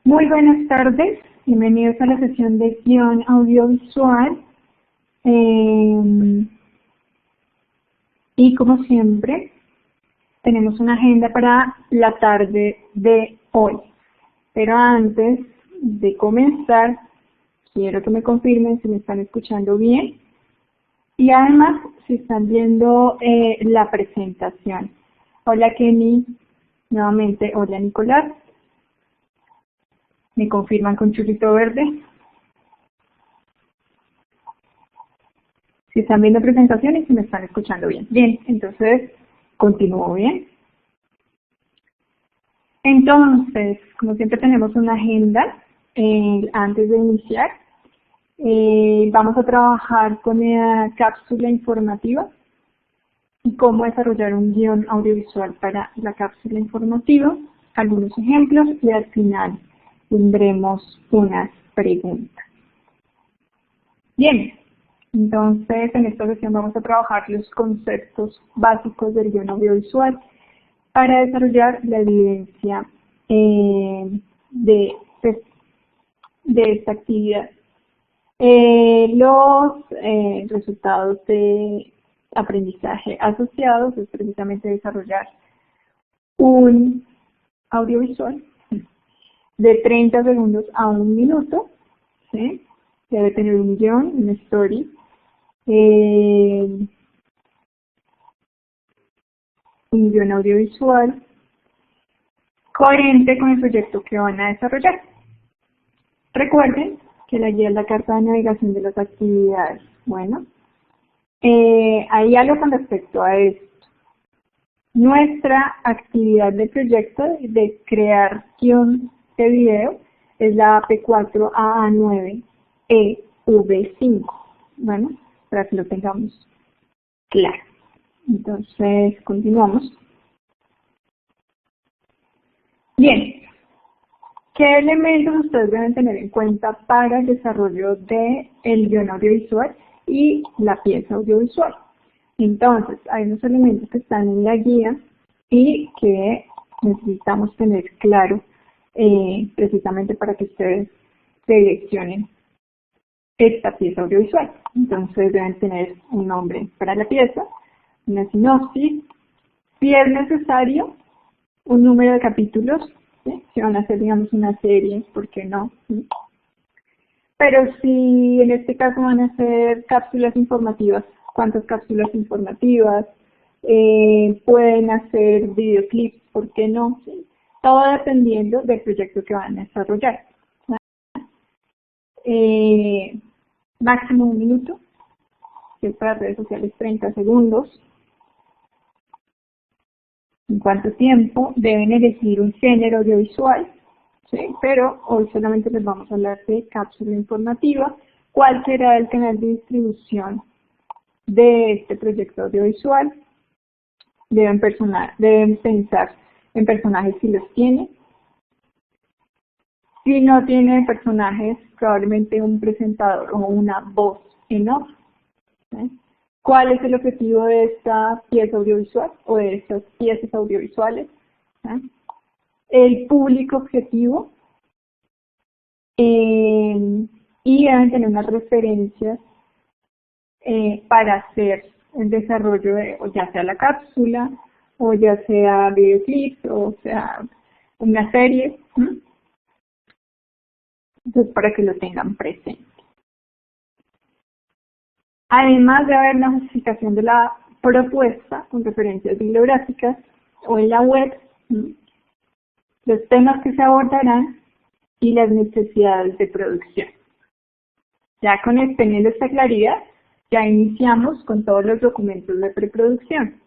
Muy buenas tardes, bienvenidos a la sesión de guión audiovisual. Y como siempre, tenemos una agenda para la tarde de hoy. Pero antes de comenzar, quiero que me confirmen si me están escuchando bien. Y además, si están viendo la presentación. Hola Kenny, nuevamente, hola Nicolás. ¿Me confirman con churrito verde? Si están viendo presentaciones y me están escuchando bien. Bien, entonces continúo bien. Entonces, como siempre tenemos una agenda antes de iniciar. Vamos a trabajar con la cápsula informativa y cómo desarrollar un guión audiovisual para la cápsula informativa, algunos ejemplos y al final tendremos unas preguntas. Bien, entonces en esta sesión vamos a trabajar los conceptos básicos del guión audiovisual para desarrollar la evidencia de esta actividad. Los resultados de aprendizaje asociados es precisamente desarrollar un audiovisual de 30 segundos a 1 minuto, ¿sí? Debe tener un guión, una story, un guión audiovisual coherente con el proyecto que van a desarrollar. Recuerden que la guía es la carta de navegación de las actividades. Bueno, hay algo con respecto a esto. Nuestra actividad de proyecto de crear guión de video es la AP4AA9EV5. Bueno, para que lo tengamos claro. Entonces, continuamos. Bien, ¿qué elementos ustedes deben tener en cuenta para el desarrollo del guión audiovisual y la pieza audiovisual? Entonces, hay unos elementos que están en la guía y que necesitamos tener claro precisamente para que ustedes direccionen esta pieza audiovisual. Entonces, deben tener un nombre para la pieza, una sinopsis, si es necesario, un número de capítulos, ¿sí? Si van a hacer, digamos, una serie, ¿por qué no? ¿Sí? Pero si en este caso van a hacer cápsulas informativas, ¿cuántas cápsulas informativas? Pueden hacer videoclips, ¿por qué no? ¿Sí? Todo dependiendo del proyecto que van a desarrollar. Máximo 1 minuto, si es para redes sociales 30 segundos. En cuánto tiempo deben elegir un género audiovisual, ¿sí? Pero hoy solamente les vamos a hablar de cápsula informativa. ¿Cuál será el canal de distribución de este proyecto audiovisual? Deben pensar en personajes si los tienen. Si no tienen personajes, probablemente un presentador o una voz en off, ¿sí? ¿Cuál es el objetivo de esta pieza audiovisual o de estas piezas audiovisuales? ¿Sí? El público objetivo y deben tener unas referencias para hacer el desarrollo de, o ya sea la cápsula, o ya sea videoclips, o sea una serie. Entonces, para que lo tengan presente. Además de haber una justificación de la propuesta con referencias bibliográficas o en la web, los temas que se abordarán y las necesidades de producción. Ya teniendo esta claridad, ya iniciamos con todos los documentos de preproducción.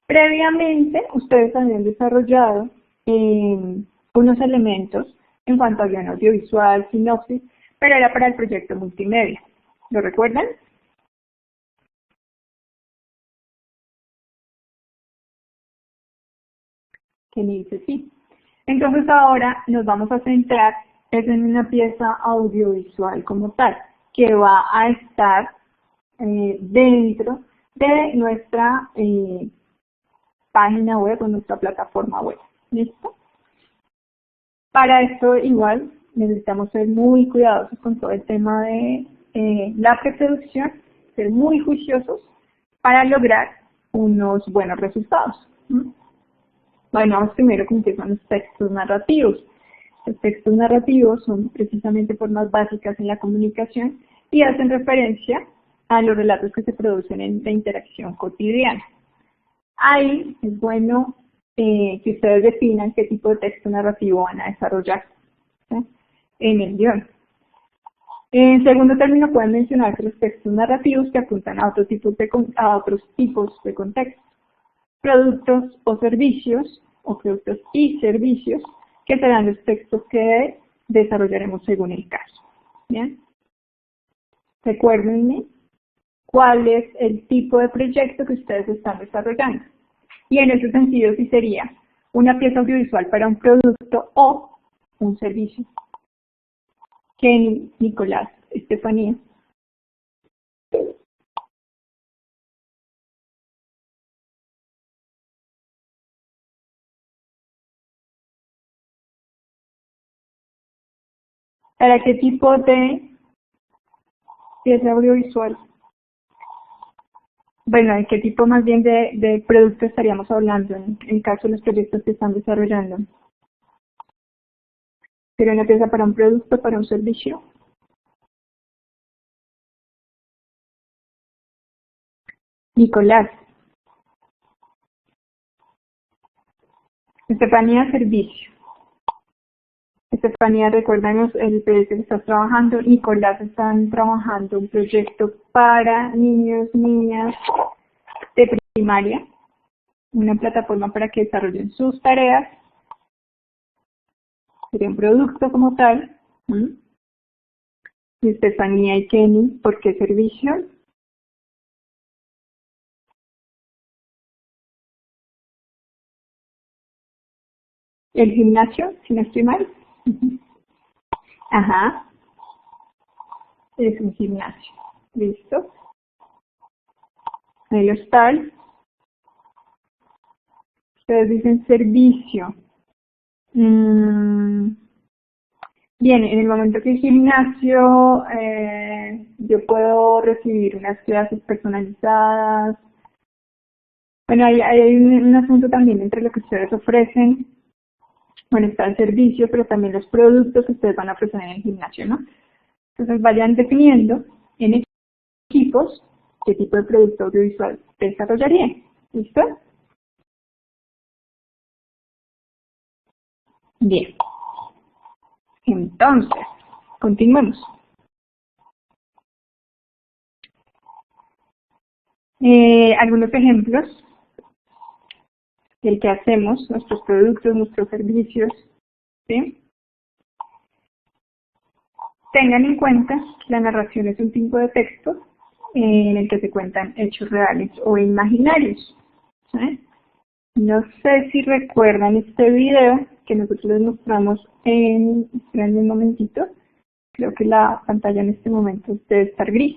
Previamente, ustedes habían desarrollado unos elementos en cuanto a guión audiovisual, sinopsis, pero era para el proyecto multimedia. ¿Lo recuerdan? Que me dice sí. Entonces ahora nos vamos a centrar en una pieza audiovisual como tal, que va a estar dentro de nuestra página web o nuestra plataforma web. ¿Listo? Para esto igual necesitamos ser muy cuidadosos con todo el tema de la preproducción, ser muy juiciosos para lograr unos buenos resultados. ¿Mm? Bueno, vamos primero con qué son los textos narrativos. Los textos narrativos son precisamente formas básicas en la comunicación y hacen referencia a los relatos que se producen en la interacción cotidiana. Ahí es bueno que ustedes definan qué tipo de texto narrativo van a desarrollar, ¿sí?, en el guión. En segundo término, pueden mencionarse los textos narrativos que apuntan a otros tipos de contextos, productos o servicios, o productos y servicios, que serán los textos que desarrollaremos según el caso. ¿Bien? Recuérdenme cuál es el tipo de proyecto que ustedes están desarrollando. Y en ese sentido, sí sería una pieza audiovisual para un producto o un servicio. Kenny, Nicolás, Estefanía. ¿Para qué tipo de pieza audiovisual? Bueno, ¿de qué tipo más bien de producto estaríamos hablando en el caso de los proyectos que están desarrollando? ¿Sería una pieza para un producto, para un servicio? Nicolás. Estefanía, servicio. Estefanía, recuérdanos el proyecto que estás trabajando. Nicolás, están trabajando un proyecto para niños, niñas de primaria, una plataforma para que desarrollen sus tareas. Sería un producto como tal. ¿Mm? Y Estefanía y Kenny, ¿por qué servicio? El gimnasio, si no estoy mal. Ajá, es un gimnasio. ¿Listo? El hostal. Ustedes dicen servicio. Mm, Bien, en el momento que el gimnasio, yo puedo recibir unas clases personalizadas. Bueno, hay un asunto también entre lo que ustedes ofrecen. Bueno, está el servicio, pero también los productos que ustedes van a ofrecer en el gimnasio, ¿no? Entonces vayan definiendo en equipos qué tipo de producto audiovisual desarrollarían. ¿Listo? Bien. Entonces, continuemos. Algunos ejemplos del que hacemos, nuestros productos, nuestros servicios, ¿sí? Tengan en cuenta que la narración es un tipo de texto en el que se cuentan hechos reales o imaginarios, ¿sí? No sé si recuerdan este video que nosotros les mostramos esperen un momentito, creo que la pantalla en este momento debe estar gris.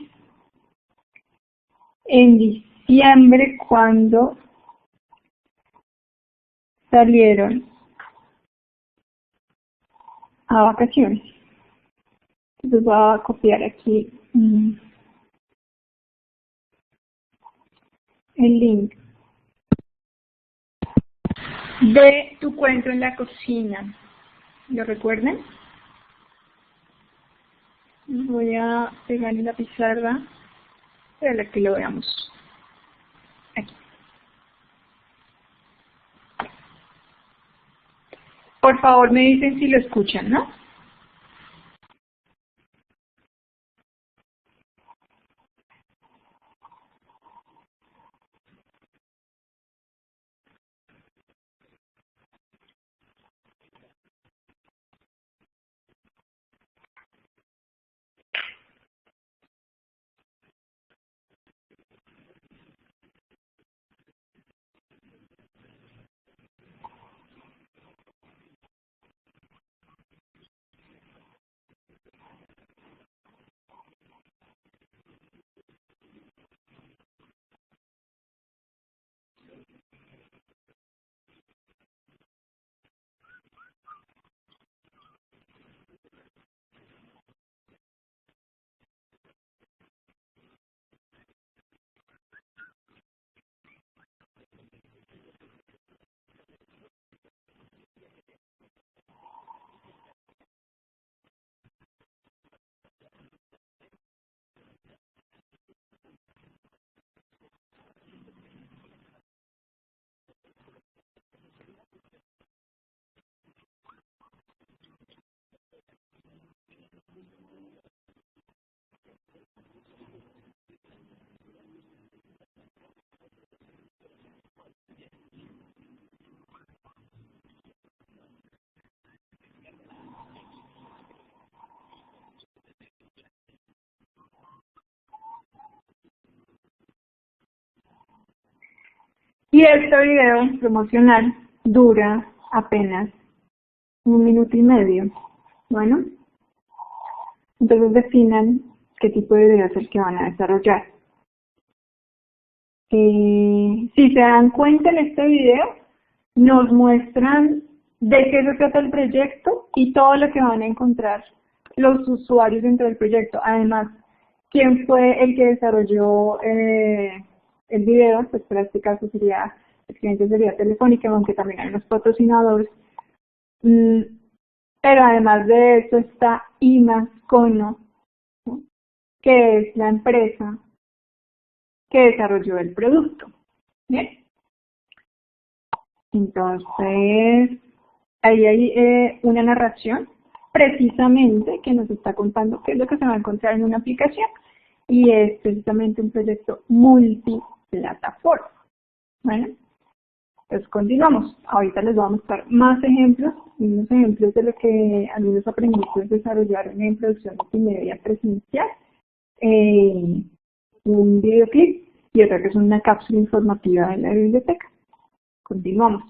En diciembre, cuando salieron a vacaciones. Entonces voy a copiar aquí el link de tu cuento en la cocina. ¿Lo recuerden? Voy a pegar en la pizarra para que lo veamos aquí. Por favor, me dicen si lo escuchan, ¿no? Y este video promocional dura apenas 1 minuto y medio. Bueno, entonces definan qué tipo de video es el que van a desarrollar. Si se dan cuenta en este video, nos muestran de qué se trata el proyecto y todo lo que van a encontrar los usuarios dentro del proyecto. Además, quién fue el que desarrolló el video, pues para este caso sería el cliente sería Telefónica, aunque también hay unos patrocinadores. Pero además de eso está Imascono, ¿no? Que es la empresa que desarrolló el producto. Bien. Entonces, ahí hay una narración precisamente que nos está contando qué es lo que se va a encontrar en una aplicación y es precisamente un proyecto multiplataforma. Bueno, entonces continuamos. Ahorita les voy a mostrar más ejemplos, unos ejemplos de lo que algunos aprendices desarrollaron en producción multimedia presencial, un videoclip y otra que es una cápsula informativa de la biblioteca. Continuamos.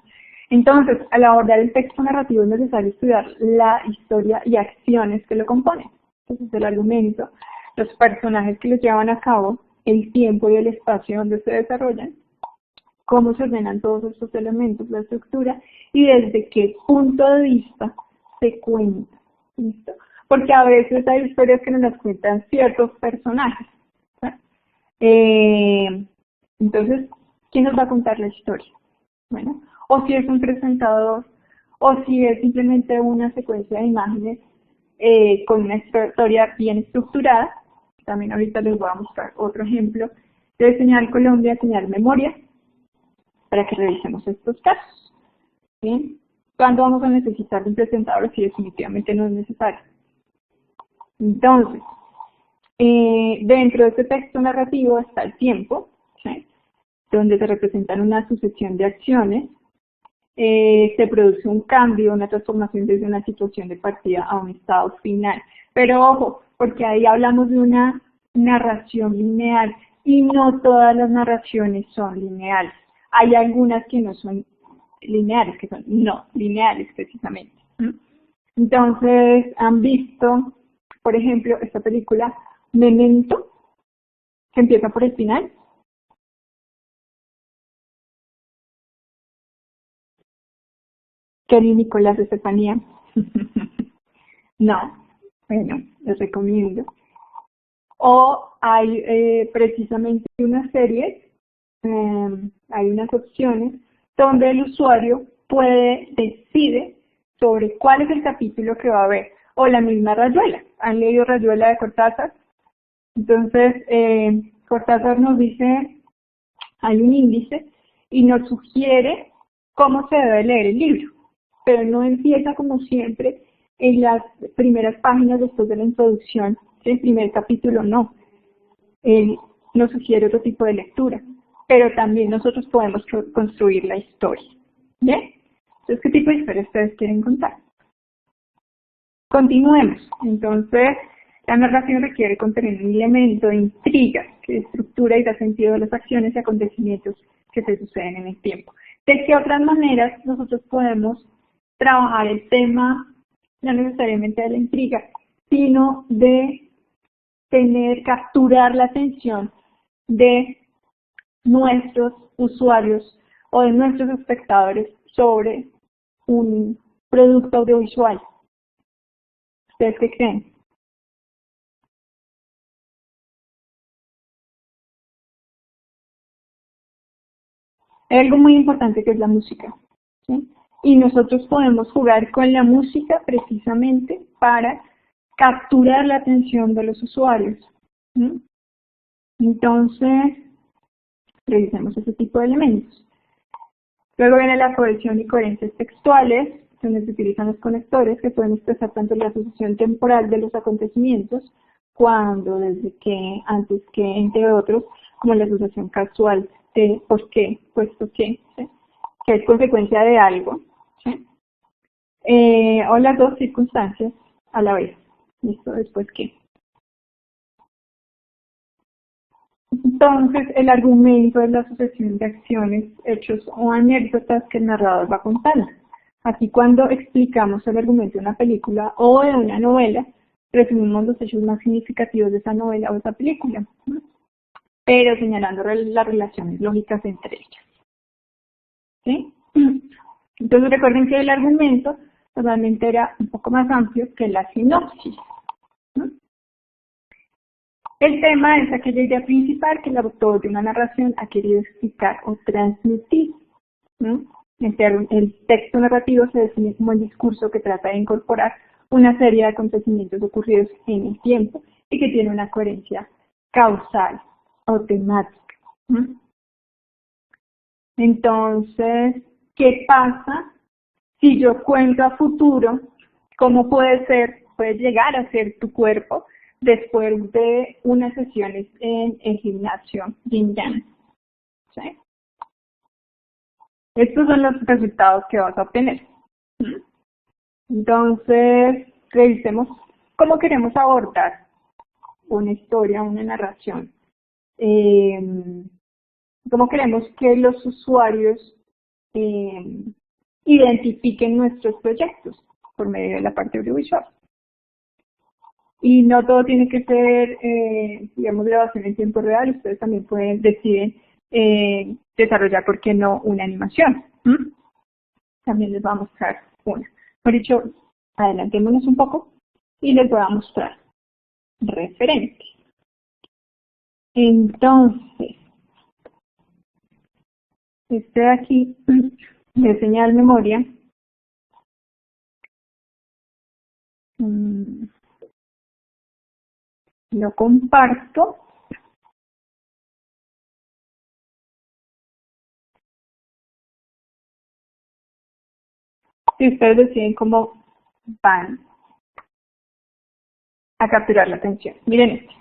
Entonces, al abordar el texto narrativo es necesario estudiar la historia y acciones que lo componen. Entonces, el argumento, los personajes que lo llevan a cabo, el tiempo y el espacio donde se desarrollan, cómo se ordenan todos estos elementos, la estructura y desde qué punto de vista se cuenta. ¿Listo? Porque a veces hay historias que nos las cuentan ciertos personajes. Entonces, ¿quién nos va a contar la historia? Bueno, o si es un presentador, o si es simplemente una secuencia de imágenes con una historia bien estructurada. También ahorita les voy a mostrar otro ejemplo de Señal Colombia, Señal Memoria, para que revisemos estos casos. ¿Bien? ¿Cuándo vamos a necesitar de un presentador si definitivamente no es necesario? Entonces, dentro de este texto narrativo está el tiempo, ¿sí? Donde se representan una sucesión de acciones, se produce un cambio, una transformación desde una situación de partida a un estado final. Pero ojo, porque ahí hablamos de una narración lineal y no todas las narraciones son lineales. Hay algunas que no son lineales, que son no lineales precisamente. Entonces, ¿han visto, por ejemplo, esta película Memento, que empieza por el final? Kelly Nicolás Estefanía. No, bueno, les recomiendo. O hay precisamente unas series, hay unas opciones donde el usuario decide sobre cuál es el capítulo que va a ver. O la misma Rayuela. ¿Han leído Rayuela de Cortázar? Entonces, Cortázar nos dice, hay un índice y nos sugiere cómo se debe leer el libro, pero no empieza como siempre en las primeras páginas después de la introducción, el primer capítulo no. Él nos sugiere otro tipo de lectura, pero también nosotros podemos construir la historia. ¿Bien? Entonces, ¿qué tipo de historia ustedes quieren contar? Continuemos. Entonces, la narración requiere contener un elemento de intriga que estructura y da sentido a las acciones y acontecimientos que se suceden en el tiempo. ¿De qué otras maneras nosotros podemos trabajar el tema, no necesariamente de la intriga, sino de capturar la atención de nuestros usuarios o de nuestros espectadores sobre un producto audiovisual? ¿Ustedes qué creen? Hay algo muy importante que es la música, ¿sí? Y nosotros podemos jugar con la música precisamente para capturar la atención de los usuarios, ¿sí? Entonces, revisemos ese tipo de elementos. Luego viene la cohesión y coherencias textuales, donde se utilizan los conectores que pueden expresar tanto la asociación temporal de los acontecimientos, cuando, desde que, antes que, entre otros, como la asociación casual de por qué, puesto que, ¿sí? Que es consecuencia de algo, ¿sí? O las dos circunstancias a la vez. ¿Listo? Después qué. Entonces, el argumento es la sucesión de acciones, hechos o anécdotas que el narrador va contando. Así, cuando explicamos el argumento de una película o de una novela, resumimos los hechos más significativos de esa novela o esa película, ¿no? Pero señalando las relaciones lógicas entre ellas. ¿Sí? Entonces, recuerden que el argumento normalmente era un poco más amplio que la sinopsis, ¿no? El tema es aquella idea principal que el autor de una narración ha querido explicar o transmitir, ¿no? El texto narrativo se define como el discurso que trata de incorporar una serie de acontecimientos ocurridos en el tiempo y que tiene una coherencia causal o temática, ¿no? Entonces, ¿qué pasa si yo cuento a futuro cómo puede llegar a ser tu cuerpo después de unas sesiones en el gimnasio Yin Yang? ¿Sí? Estos son los resultados que vas a obtener. Entonces, revisemos cómo queremos abordar una historia, una narración. Cómo queremos que los usuarios identifiquen nuestros proyectos por medio de la parte audiovisual. Y no todo tiene que ser, digamos, grabación en tiempo real. Ustedes también deciden desarrollar, ¿por qué no?, una animación. También les voy a mostrar una. Por dicho, adelantémonos un poco y les voy a mostrar referentes. Entonces, este de aquí, de señal memoria, lo comparto. Y ustedes deciden cómo van a capturar la atención. Miren esto.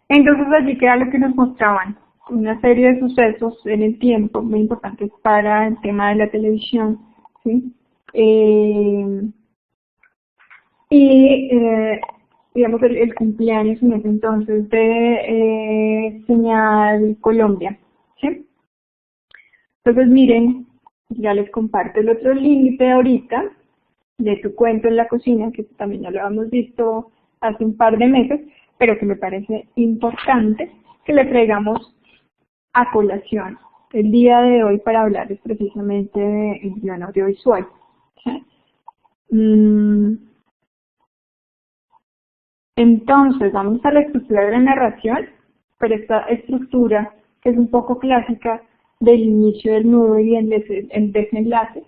Entonces allí queda lo que nos mostraban, una serie de sucesos en el tiempo muy importantes para el tema de la televisión, ¿sí? Digamos, el cumpleaños en ese entonces de Señal Colombia, ¿sí? Entonces miren, ya les comparto el otro link de ahorita, de tu cuento en la cocina, que también ya lo habíamos visto hace un par de meses, pero que me parece importante que le traigamos a colación el día de hoy para hablarles precisamente del guión audiovisual. ¿Sí? Entonces, vamos a la estructura de la narración, pero esta estructura que es un poco clásica del inicio del nudo y el desenlace,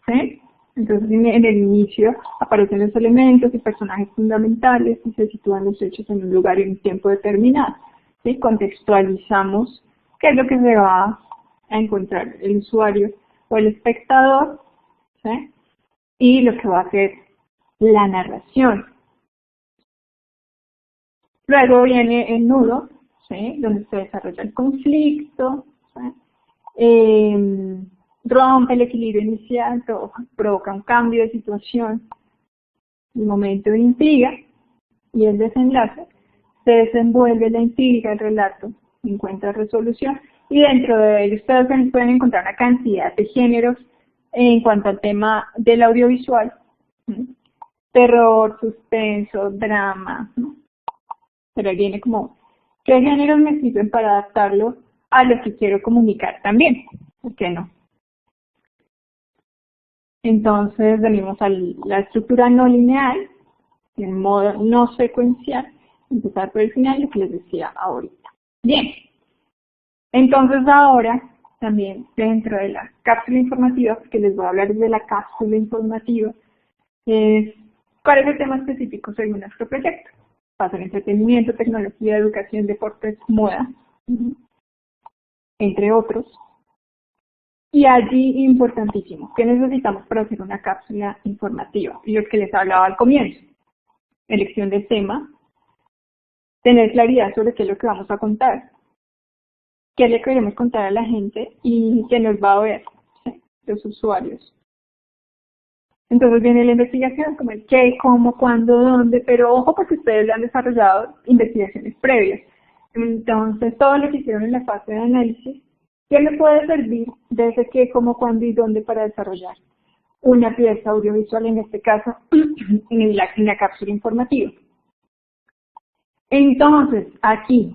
¿sí? Entonces, en el inicio aparecen los elementos y personajes fundamentales y se sitúan los hechos en un lugar y en un tiempo determinado, ¿sí? Contextualizamos qué es lo que se va a encontrar el usuario o el espectador, ¿sí? Y lo que va a hacer la narración. Luego viene el nudo, ¿sí? Donde se desarrolla el conflicto, ¿sí? Rompe el equilibrio inicial, provoca un cambio de situación, el momento de intriga y el desenlace, se desenvuelve la intriga, el relato, encuentra resolución y dentro de él ustedes pueden encontrar una cantidad de géneros en cuanto al tema del audiovisual, ¿sí? Terror, suspenso, drama, ¿no? Pero ahí viene como ¿Qué géneros me sirven para adaptarlo a lo que quiero comunicar también? ¿Por qué no? Entonces venimos a la estructura no lineal, en modo no secuencial, empezar por el final, lo que les decía ahorita. Bien, entonces ahora también dentro de la cápsula informativa, porque les voy a hablar de la cápsula informativa, es cuál es el tema específico según nuestro proyecto. Pasa en entretenimiento, tecnología, educación, deportes, moda, entre otros. Y allí, importantísimo, ¿qué necesitamos para hacer una cápsula informativa? Y lo que les hablaba al comienzo, elección del tema, tener claridad sobre qué es lo que vamos a contar, qué le queremos contar a la gente y qué nos va a ver, ¿sí? Los usuarios. Entonces viene la investigación, como el qué, cómo, cuándo, dónde, pero ojo porque ustedes han desarrollado investigaciones previas. Entonces todo lo que hicieron en la fase de análisis, ¿qué me puede servir de ese qué, cómo, cuándo y dónde para desarrollar una pieza audiovisual, en este caso en la cápsula informativa? Entonces, aquí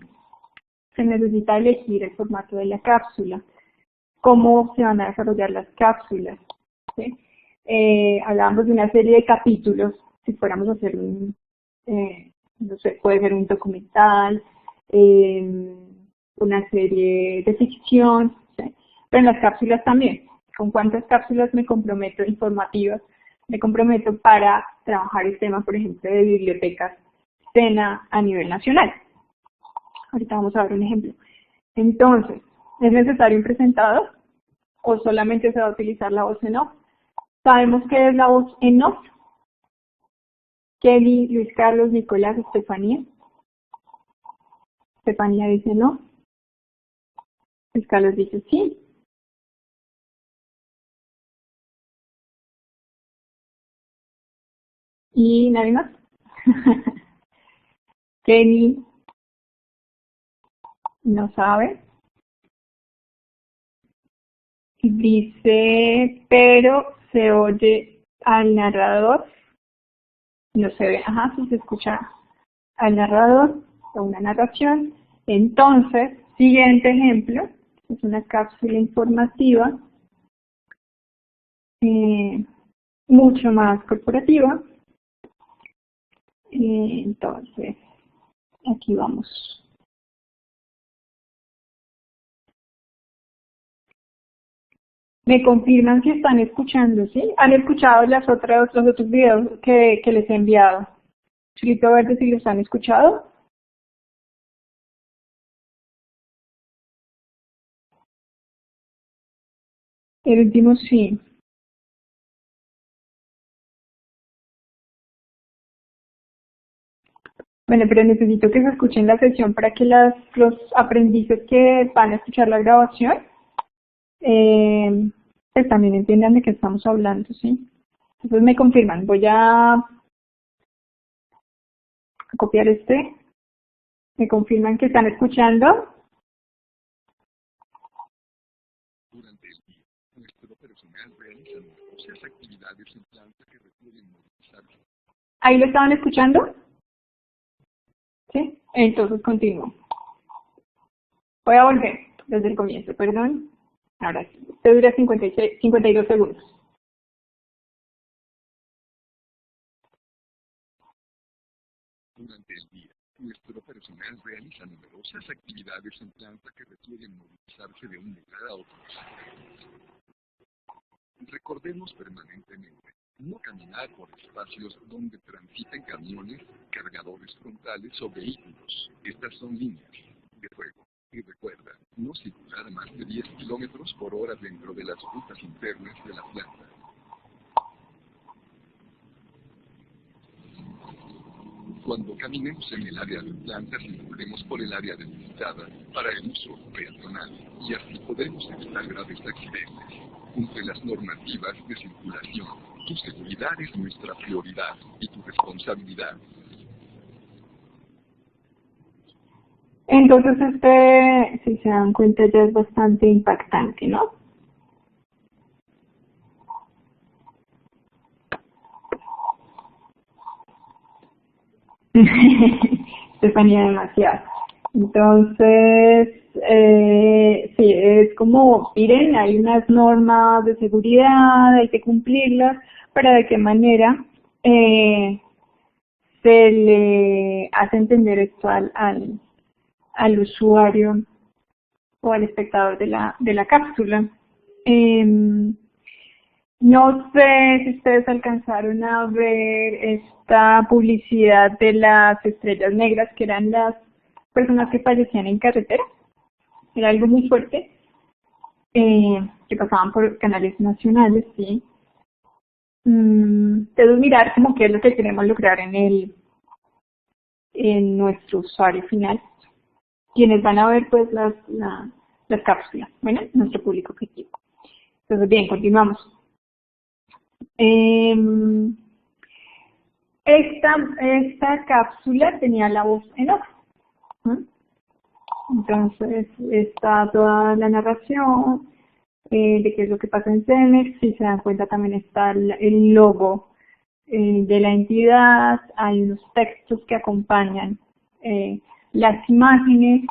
se necesita elegir el formato de la cápsula, cómo se van a desarrollar las cápsulas, ¿sí? Hablábamos de una serie de capítulos, si fuéramos a hacer un, no sé, puede ser un documental, una serie de ficción, ¿sí? Pero en las cápsulas también, ¿con cuántas cápsulas me comprometo informativas? Me comprometo para trabajar el tema, por ejemplo, de bibliotecas SENA a nivel nacional. Ahorita vamos a ver un ejemplo. Entonces, ¿es necesario un presentador o solamente se va a utilizar la voz en off? ¿Sabemos qué es la voz en off? Kelly, Luis Carlos, Nicolás, Estefanía. Estefanía dice no. Luis Carlos dice sí. ¿Y nadie más? Kelly no sabe. Dice, pero se oye al narrador. No se ve, ajá, si se escucha al narrador o una narración. Entonces, siguiente ejemplo, es una cápsula informativa mucho más corporativa. Entonces, aquí vamos. Me confirman si están escuchando, ¿sí? ¿Han escuchado los otros videos que les he enviado? Chulito verde, si los han escuchado. El último sí. Bueno, pero necesito que se escuchen la sesión para que los aprendices que van a escuchar la grabación pues también entiendan de qué estamos hablando, ¿sí? Entonces me confirman. Voy a copiar este. Me confirman que están escuchando. Durante el día, nuestro personal realiza numerosas actividades en planta que requieren movilizarse. ¿Ahí lo estaban escuchando? ¿Sí? Entonces continúo. Voy a volver desde el comienzo, perdón. Ahora sí. Esto dura 52 segundos. Durante el día, nuestro personal realiza numerosas actividades en planta que requieren movilizarse de un lugar a otro. Recordemos permanentemente no caminar por espacios donde transiten camiones, cargadores frontales o vehículos. Estas son líneas de fuego. Y recuerda, no circular a más de 10 kilómetros por hora dentro de las rutas internas de la planta. Cuando caminemos en el área de planta, circulemos por el área delimitada para el uso peatonal y así podremos evitar graves accidentes. Entre las normativas de circulación, tu seguridad es nuestra prioridad y tu responsabilidad. Entonces si se dan cuenta, ya es bastante impactante, ¿no? Estefanía, demasiado. Entonces, sí, es como, miren, hay unas normas de seguridad, hay que cumplirlas, pero de qué manera se le hace entender esto al usuario o al espectador de la cápsula. No sé si ustedes alcanzaron a ver esta publicidad de las estrellas negras, que eran las personas que fallecían en carretera. Era algo muy fuerte, que pasaban por canales nacionales, ¿sí? Entonces mirar como qué es lo que queremos lograr en nuestro usuario final, quienes van a ver pues las cápsulas, bueno, nuestro público objetivo. Entonces bien, continuamos. Esta cápsula tenía la voz en off. Entonces está toda la narración de qué es lo que pasa en Cemex. Si se dan cuenta también está el logo de la entidad, hay unos textos que acompañan las imágenes.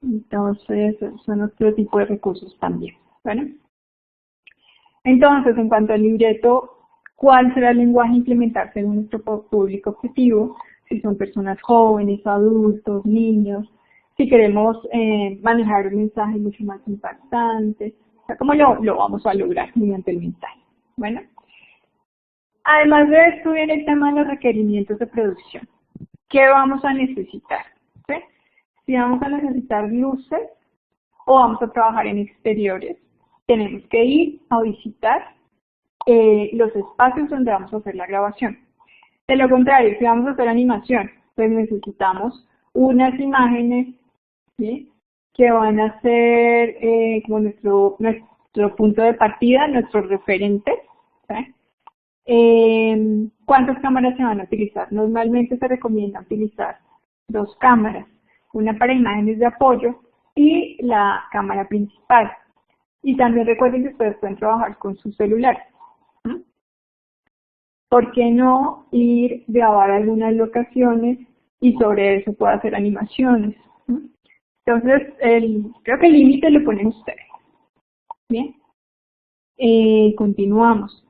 Entonces son otro tipo de recursos también. ¿Vale? Entonces, en cuanto al libreto, ¿cuál será el lenguaje a implementar según nuestro público objetivo? Si son personas jóvenes, adultos, niños, si queremos manejar un mensaje mucho más impactante, o sea, ¿cómo lo vamos a lograr mediante el mensaje? Bueno, además de esto viene el tema de los requerimientos de producción. ¿Qué vamos a necesitar? ¿Sí? Si vamos a necesitar luces o vamos a trabajar en exteriores, tenemos que ir a visitar los espacios donde vamos a hacer la grabación. De lo contrario, si vamos a hacer animación, pues necesitamos unas imágenes, ¿sí?, que van a ser como nuestro punto de partida, nuestros referentes. ¿Sí? ¿Cuántas cámaras se van a utilizar? Normalmente se recomienda utilizar 2 cámaras, una para imágenes de apoyo y la cámara principal. Y también recuerden que ustedes pueden trabajar con sus celulares. ¿Por qué no ir grabar algunas locaciones y sobre eso puedo hacer animaciones? Entonces, creo que el límite lo ponen ustedes. Bien, continuamos.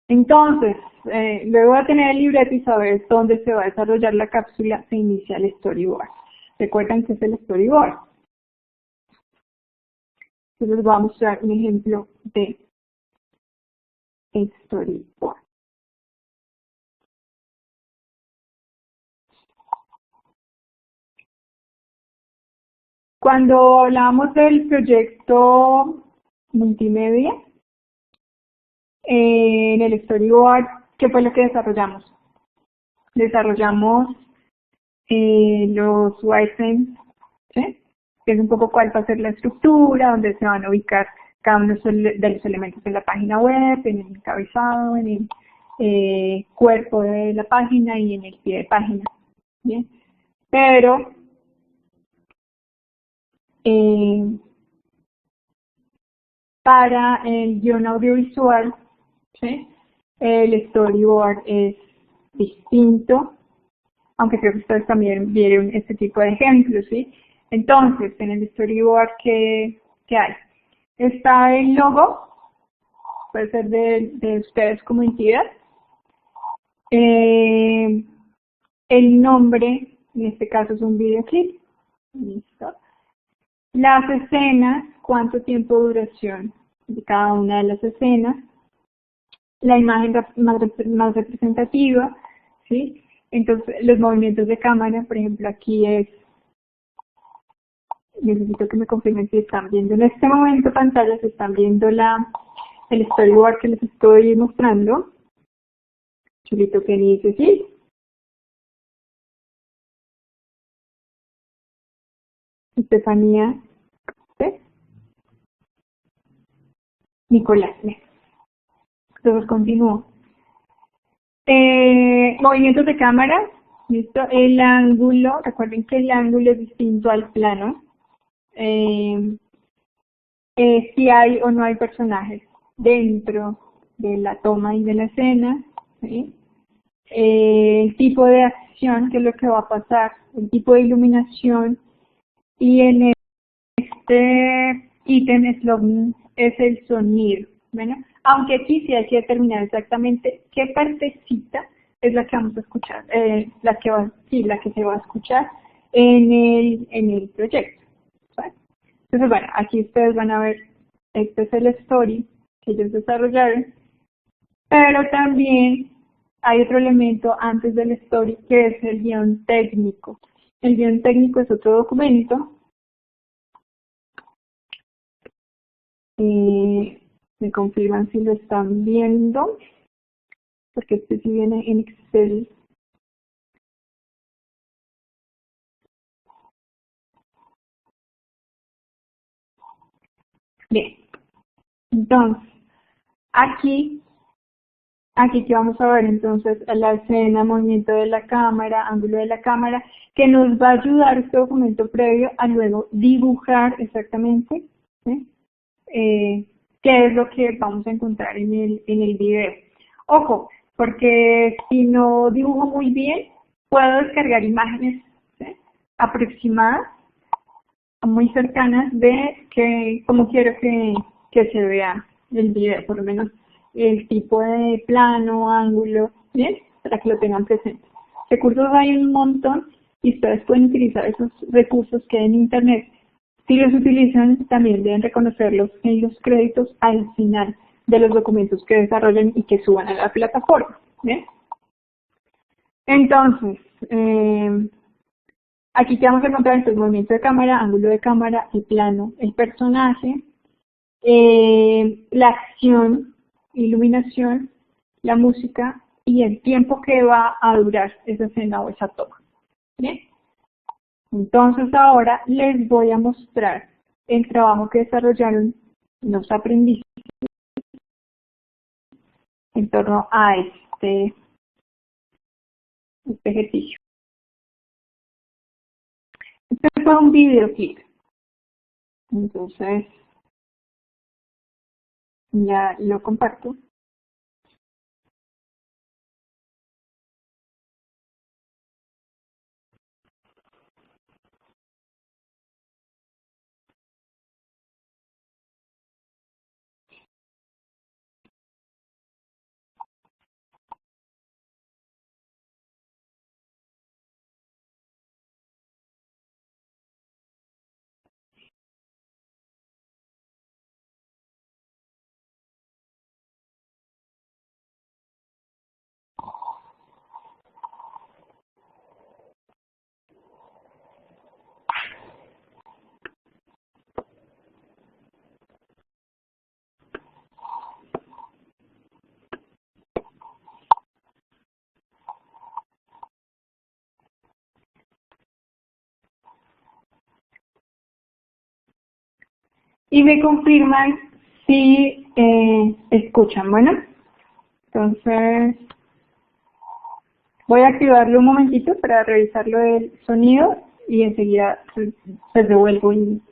Entonces, luego de tener el libreto y saber dónde se va a desarrollar la cápsula, se inicia el storyboard. ¿Recuerdan qué es el storyboard? Entonces les voy a mostrar un ejemplo de storyboard. Cuando hablamos del proyecto multimedia, en el storyboard, ¿qué fue lo que desarrollamos? Desarrollamos los wireframes, ¿sí?, que es un poco cuál va a ser la estructura, donde se van a ubicar cada uno de los elementos de la página web, en el encabezado, en el cuerpo de la página y en el pie de página. ¿Bien? Pero para el guión audiovisual, ¿sí?, el storyboard es distinto, aunque creo que ustedes también vieron este tipo de ejemplos, ¿sí? Entonces, en el storyboard, ¿qué hay? Está el logo, puede ser de ustedes como entidad, el nombre, en este caso es un videoclip, ¿listo? Las escenas, cuánto tiempo de duración de cada una de las escenas, la imagen más representativa, ¿sí? Entonces, los movimientos de cámara, por ejemplo, aquí necesito que me confirmen si están viendo en este momento pantalla, si están viendo el storyboard que les estoy mostrando. Chulito que dice sí. Estefanía, ¿sí? Nicolás, ¿sí? Entonces continúo. Movimientos de cámara, ¿listo? El ángulo, recuerden que el ángulo es distinto al plano. Si hay o no hay personajes dentro de la toma y de la escena, ¿sí? el tipo de acción, que es lo que va a pasar, el tipo de iluminación, y en este ítem slogan es el sonido. Bueno, aunque aquí sí hay que determinar exactamente qué partecita es la que vamos a escuchar, la que se va a escuchar en el proyecto. ¿Vale? Entonces, bueno, aquí ustedes van a ver, este es el story que ellos desarrollaron, pero también hay otro elemento antes del story que es el guión técnico. El guión técnico es otro documento. Me confirman si lo están viendo, porque este sí viene en Excel. Bien, entonces, aquí que vamos a ver entonces la escena, movimiento de la cámara, ángulo de la cámara, que nos va a ayudar este documento previo a luego dibujar exactamente, ¿sí? Qué es lo que vamos a encontrar en el video. Ojo, porque si no dibujo muy bien, puedo descargar imágenes, ¿sí?, aproximadas, muy cercanas de cómo quiero que se vea el video, por lo menos el tipo de plano, ángulo, ¿bien? Para que lo tengan presente. Recursos hay un montón y ustedes pueden utilizar esos recursos que hay en Internet. Si los utilizan, también deben reconocerlos en los créditos al final de los documentos que desarrollen y que suban a la plataforma. ¿Bien? Entonces, aquí que vamos a encontrar el movimiento de cámara, ángulo de cámara, el plano, el personaje, la acción, iluminación, la música y el tiempo que va a durar esa escena o esa toma. ¿Bien? Entonces ahora les voy a mostrar el trabajo que desarrollaron los aprendices en torno a este ejercicio. Este fue un videoclip. Entonces ya lo comparto. Y me confirman si escuchan. Bueno, entonces voy a activarlo un momentito para revisarlo del sonido y enseguida pues devuelvo y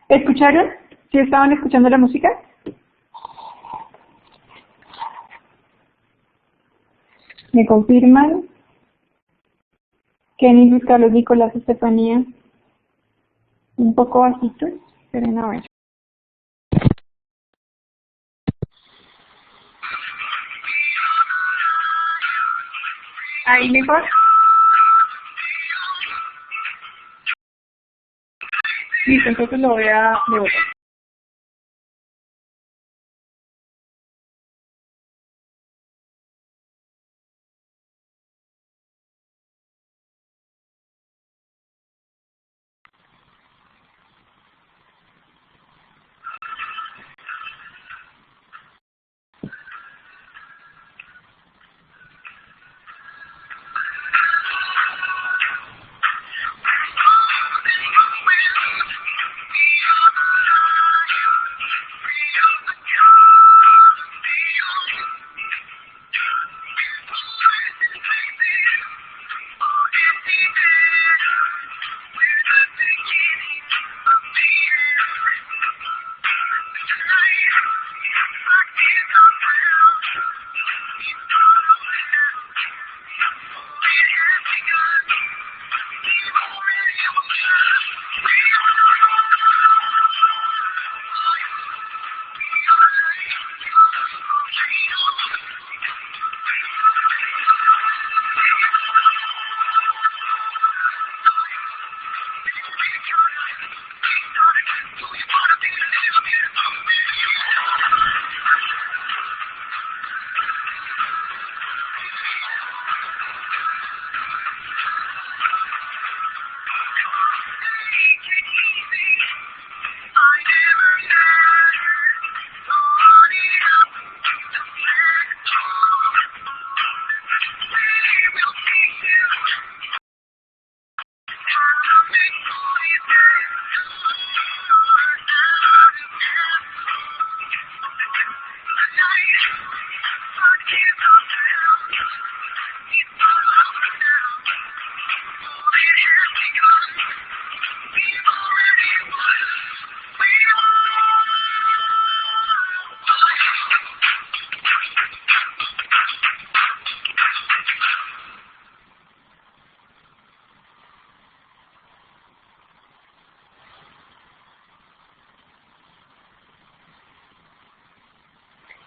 ¿escucharon? ¿Sí estaban escuchando la música? ¿Me confirman? Kenny, Luis Carlos, Nicolás, Estefanía. Un poco bajito. Esperen a ver. Ahí mejor. Listo, entonces lo voy a devolver.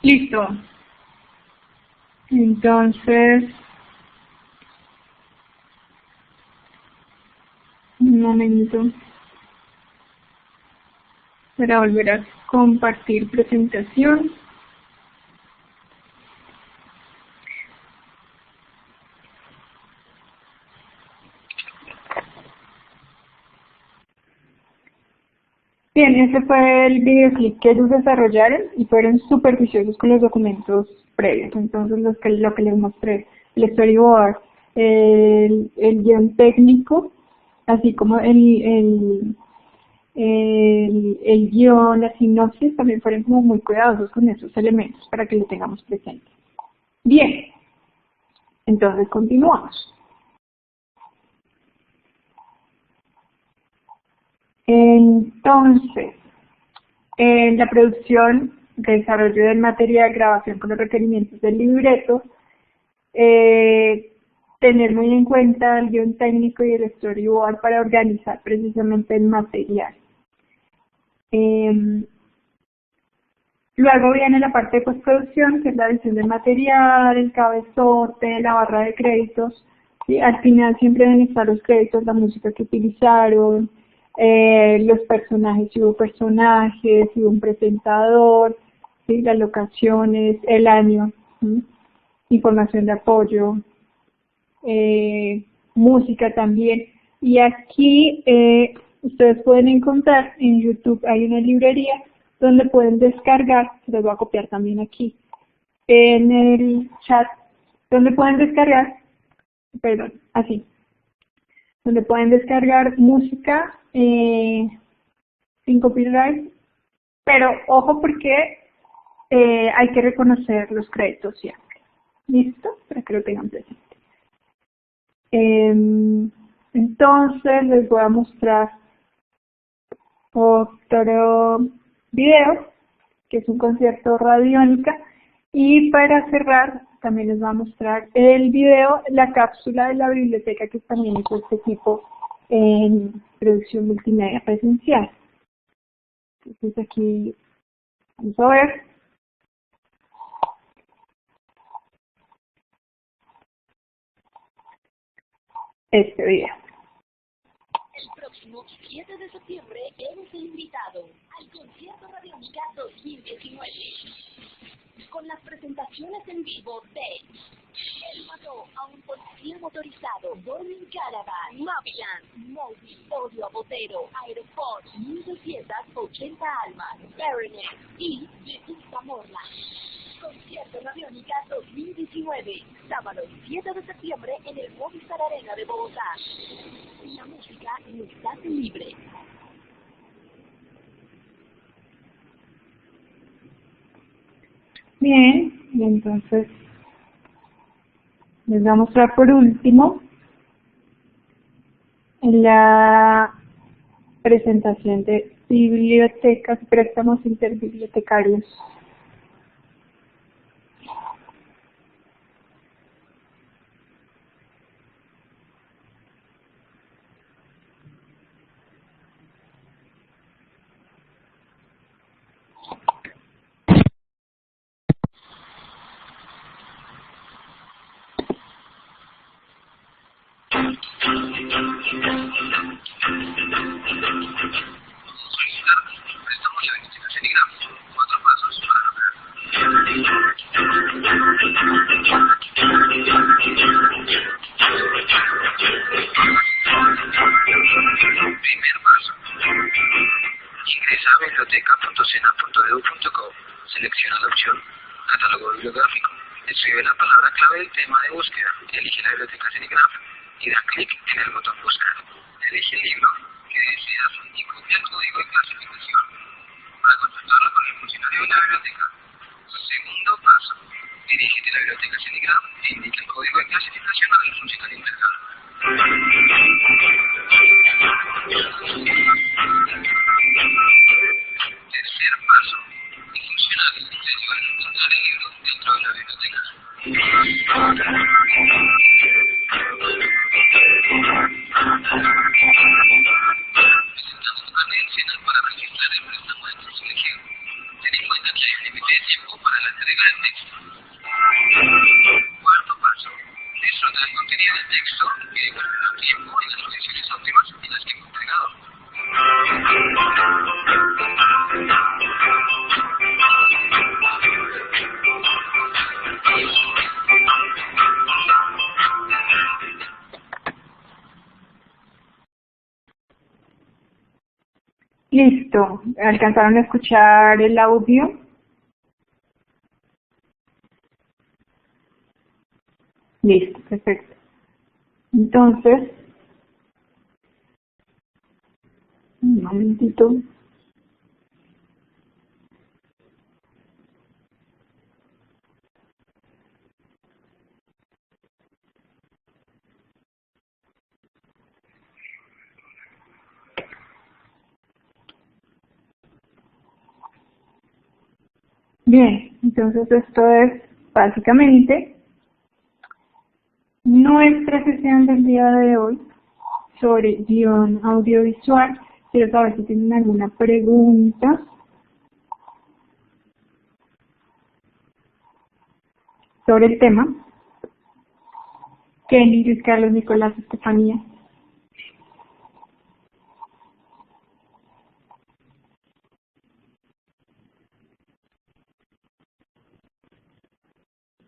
Listo. Entonces, un momento para volver a compartir presentación. Bien, ese fue el videoclip que ellos desarrollaron y fueron súper juiciosos con los documentos previos. Entonces, lo que les mostré, el storyboard, el guión técnico, así como el guión, la sinopsis, también fueron como muy cuidadosos con esos elementos para que lo tengamos presente. Bien, entonces continuamos. Entonces, en la producción, desarrollo del material, grabación con los requerimientos del libreto, tener muy en cuenta el guión técnico y el storyboard para organizar precisamente el material. Luego viene la parte de postproducción, que es la edición del material, el cabezote, la barra de créditos. ¿Sí? Al final siempre deben estar los créditos, la música que utilizaron, los personajes, si hubo personajes, si hubo un presentador, ¿sí? Las locaciones, el año, ¿sí? Información de apoyo, música también. Y aquí ustedes pueden encontrar en YouTube, hay una librería donde pueden descargar, les voy a copiar también aquí en el chat, donde pueden descargar, perdón, así, donde pueden descargar música sin copyright, pero ojo porque hay que reconocer los créditos siempre. ¿Listo? Para que lo tengan presente. Entonces les voy a mostrar otro video, que es un concierto radiónica, y para cerrar también les voy a mostrar el video, la cápsula de la biblioteca que también hizo este equipo en producción multimedia presencial. Entonces aquí vamos a ver. Este video. El próximo 7 de septiembre eres el invitado al concierto Radiónica 2019 con las presentaciones en vivo de Él mató a un policía motorizado, Burning Caravan, Maviland, Moby, Odio a Botero, Aeroport, 1280 Almas, Baronet y Leticia Morland. Concierto Radiónica 2019, sábado 7 de septiembre en el Movistar Arena de Bogotá. La música no está libre. Bien, y entonces les voy a mostrar por último la presentación de bibliotecas, préstamos interbibliotecarios. Solicitar préstamo y diagnóstica CENIGRAPH. 4 pasos para lograr. Primer paso. Ingresa a biblioteca.sena.edu.co. Selecciona la opción Catálogo bibliográfico. Escribe la palabra clave del tema de búsqueda. Elige la biblioteca CENIGRAPH y da clic en el botón Buscar. Elige el libro que deseas y copia el código de clasificación para consultarlo con el funcionario de la biblioteca. Segundo paso. Dirígete a la biblioteca CENIGRAPH e indica el código de clasificación al funcionario encargado. Tercer paso. El funcionario te ayuda a encontrar el libro dentro de la biblioteca. Presentamos un credencial para registrar el préstamo de tu selección. Ten en cuenta que hay un límite de tiempo para la entrega del texto. Cuarto paso. Disfruta del contenido del texto y devolverá tiempo en las condiciones óptimas en las que hemos entregado. Listo. ¿Alcanzaron a escuchar el audio? Listo, perfecto. Entonces, un momentito. Bien, entonces esto es básicamente nuestra sesión del día de hoy sobre guión audiovisual. Quiero saber si tienen alguna pregunta sobre el tema. Kenny, Luis Carlos, Nicolás, Estefanía.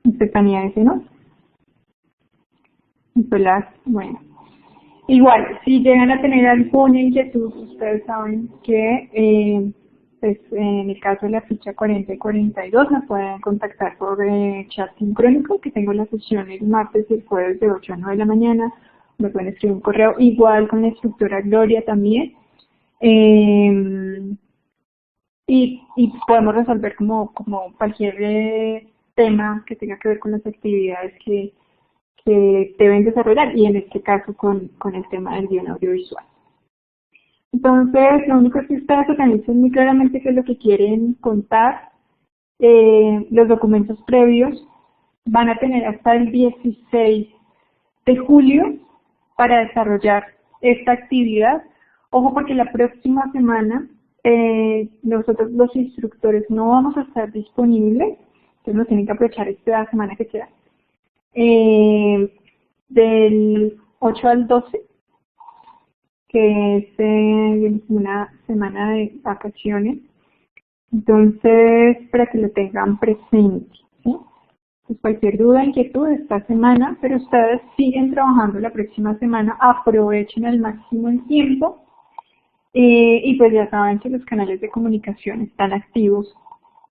Estefanía dice no. Nicolás, bueno. Igual, si llegan a tener alguna inquietud, ustedes saben que pues, en el caso de la ficha 40 y 42 me pueden contactar por chat sincrónico, que tengo las sesiones martes y el jueves de 8 a 9 de la mañana. Me pueden escribir un correo, igual con la instructora Gloria también. Y podemos resolver como cualquier tema que tenga que ver con las actividades que deben desarrollar, y en este caso con el tema del guión audiovisual. Entonces, lo único es que ustedes organicen muy claramente qué es lo que quieren contar. Los documentos previos van a tener hasta el 16 de julio para desarrollar esta actividad. Ojo, porque la próxima semana nosotros los instructores no vamos a estar disponibles, entonces nos tienen que aprovechar esta semana que queda. Del 8 al 12, que es una semana de vacaciones, entonces para que lo tengan presente, ¿sí? Pues cualquier duda, inquietud esta semana, pero ustedes siguen trabajando la próxima semana, aprovechen al máximo el tiempo, y pues ya saben que los canales de comunicación están activos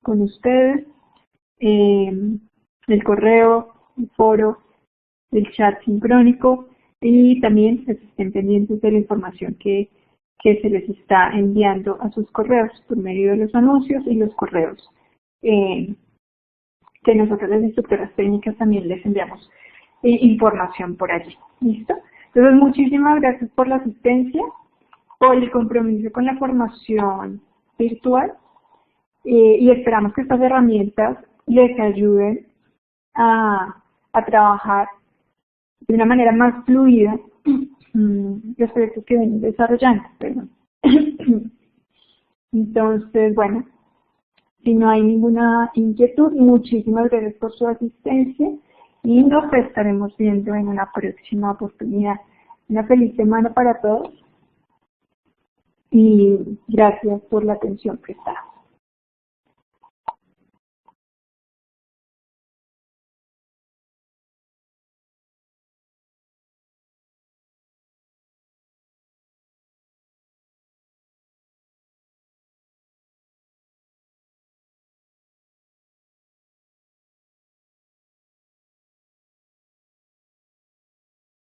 con ustedes, el correo, el foro, el chat sincrónico, y también pues, estén pendientes de la información que se les está enviando a sus correos por medio de los anuncios y los correos que nosotros las instructoras técnicas también les enviamos información por allí. ¿Listo? Entonces, muchísimas gracias por la asistencia, por el compromiso con la formación virtual, y esperamos que estas herramientas les ayuden a trabajar de una manera más fluida los proyectos que ven desarrollando. Perdón. Entonces, bueno, si no hay ninguna inquietud, muchísimas gracias por su asistencia y nos estaremos viendo en una próxima oportunidad. Una feliz semana para todos y gracias por la atención prestada.